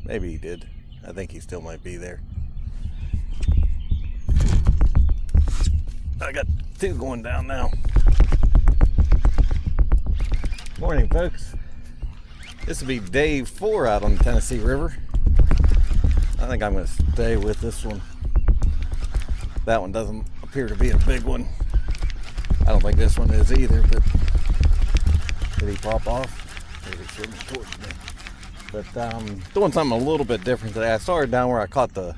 Maybe he did. I think he still might be there. I got two going down now. Morning, folks. This will be day 4 out on the Tennessee River. I think I'm going to stay with this one. That one doesn't appear to be a big one. I don't think this one is either, but did he pop off? Maybe he shouldn't have towards me. But doing something a little bit different today. I started down where I caught the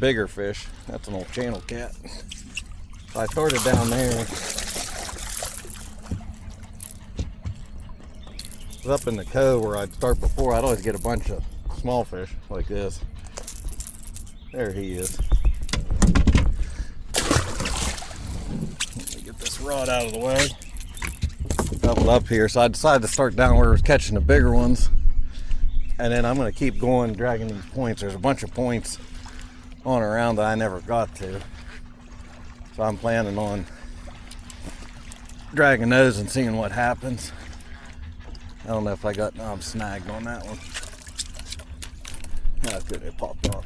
bigger fish. That's an old channel cat. So I started down there. Up in the cove where I'd start before, I'd always get a bunch of small fish like this. There he is. Let me get this rod out of the way. Doubled up here, so I decided to start down where I was catching the bigger ones. And then I'm going to keep going, dragging these points. There's a bunch of points on around that I never got to. So I'm planning on dragging those and seeing what happens. I don't know if I got knob snagged on that one. That's good, it popped off.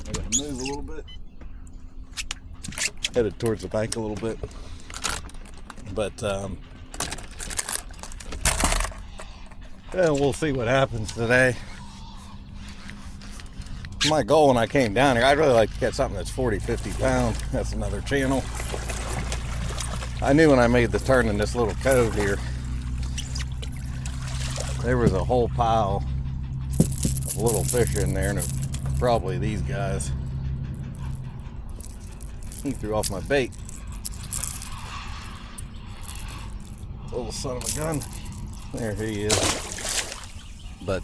I gotta move a little bit. Headed towards the bank a little bit. But, yeah, we'll see what happens today. My goal when I came down here, I'd really like to catch something that's 40, 50 pounds. That's another channel. I knew when I made the turn in this little cove here, there was a whole pile of little fish in there, and it was probably these guys. He threw off my bait. Little son of a gun. There he is. But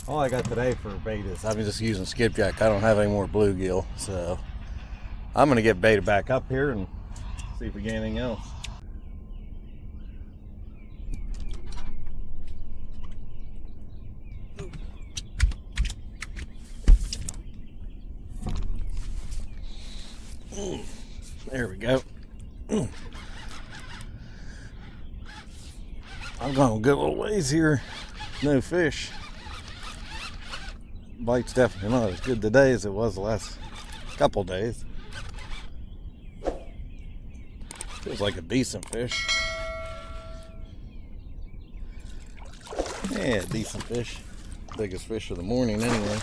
all I got today for bait is I'm just using skipjack. I don't have any more bluegill, so I'm gonna get baited back up here and see if we get anything else. There we go. I'm going a good little ways here. No fish. Bite's definitely not as good today as it was the last couple days. Feels like a decent fish. Yeah, decent fish. Biggest fish of the morning anyway.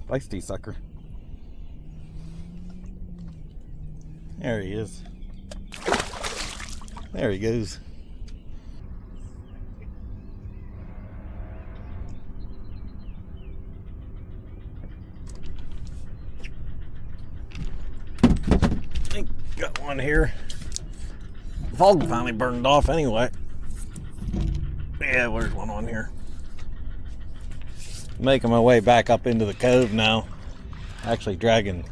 Feisty sucker. There he is. There he goes. I think got one here. The fog finally burned off anyway. Yeah, there's one on here. Making my way back up into the cove now. Actually dragging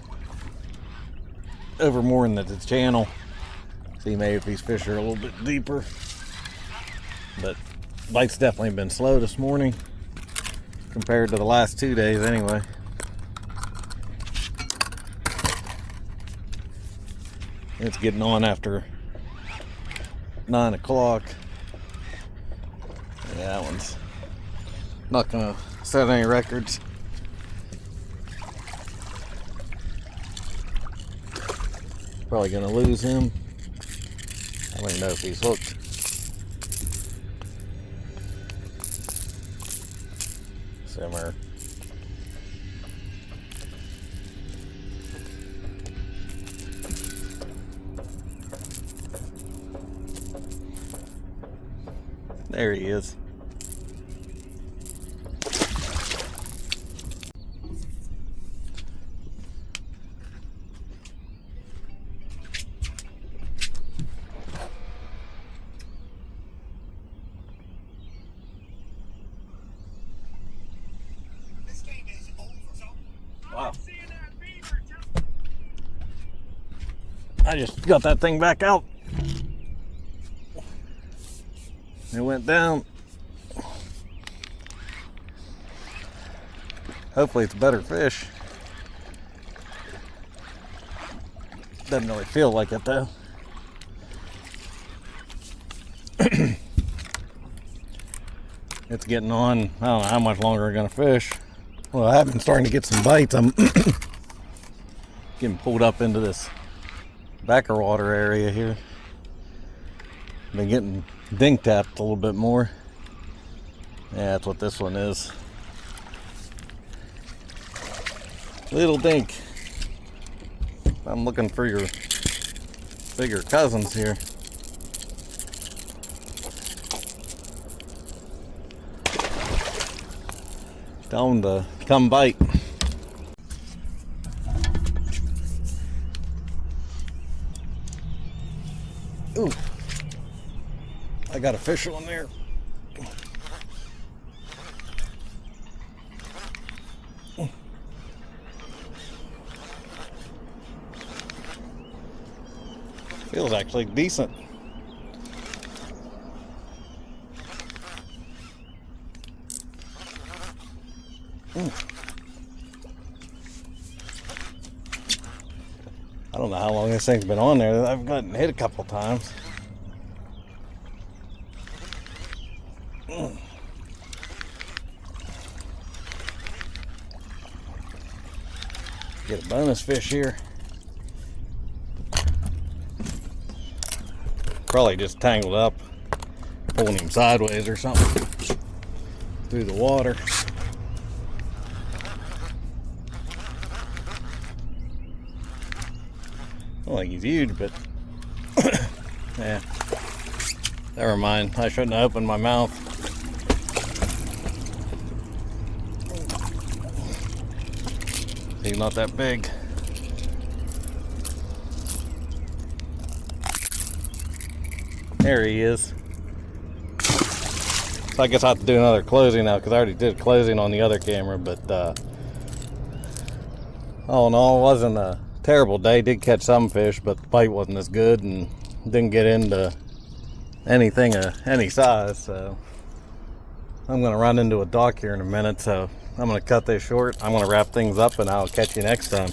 over more in the channel. See maybe if these fish are a little bit deeper. But bite's definitely been slow this morning compared to the last 2 days anyway. It's getting on after 9 o'clock. Yeah, that one's not gonna set any records. Probably gonna lose him. I don't even know if he's hooked. Simmer. There he is. Wow. I just got that thing back out. It went down. Hopefully it's a better fish. Doesn't really feel like it though. It's getting on. I don't know how much longer we're gonna fish. Well, I have been starting to get some bites. I'm getting pulled up into this backer water area here. Been getting dink tapped a little bit more. Yeah, that's what this one is. Little dink. I'm looking for your bigger cousins here. Tell them to come bite. Ooh, I got a fish on there. Feels actually decent. I don't know how long this thing's been on there. I've gotten hit a couple times. Get a bonus fish here. Probably just tangled up, pulling him sideways or something through the water. I don't think he's huge, but yeah. Never mind. I shouldn't have opened my mouth. He's not that big. There he is. So I guess I have to do another closing now because I already did closing on the other camera, but all in all, it wasn't a terrible day. Did catch some fish, but the bite wasn't as good and didn't get into anything of any size. So I'm going to run into a dock here in a minute, so I'm going to cut this short. I'm going to wrap things up and I'll catch you next time.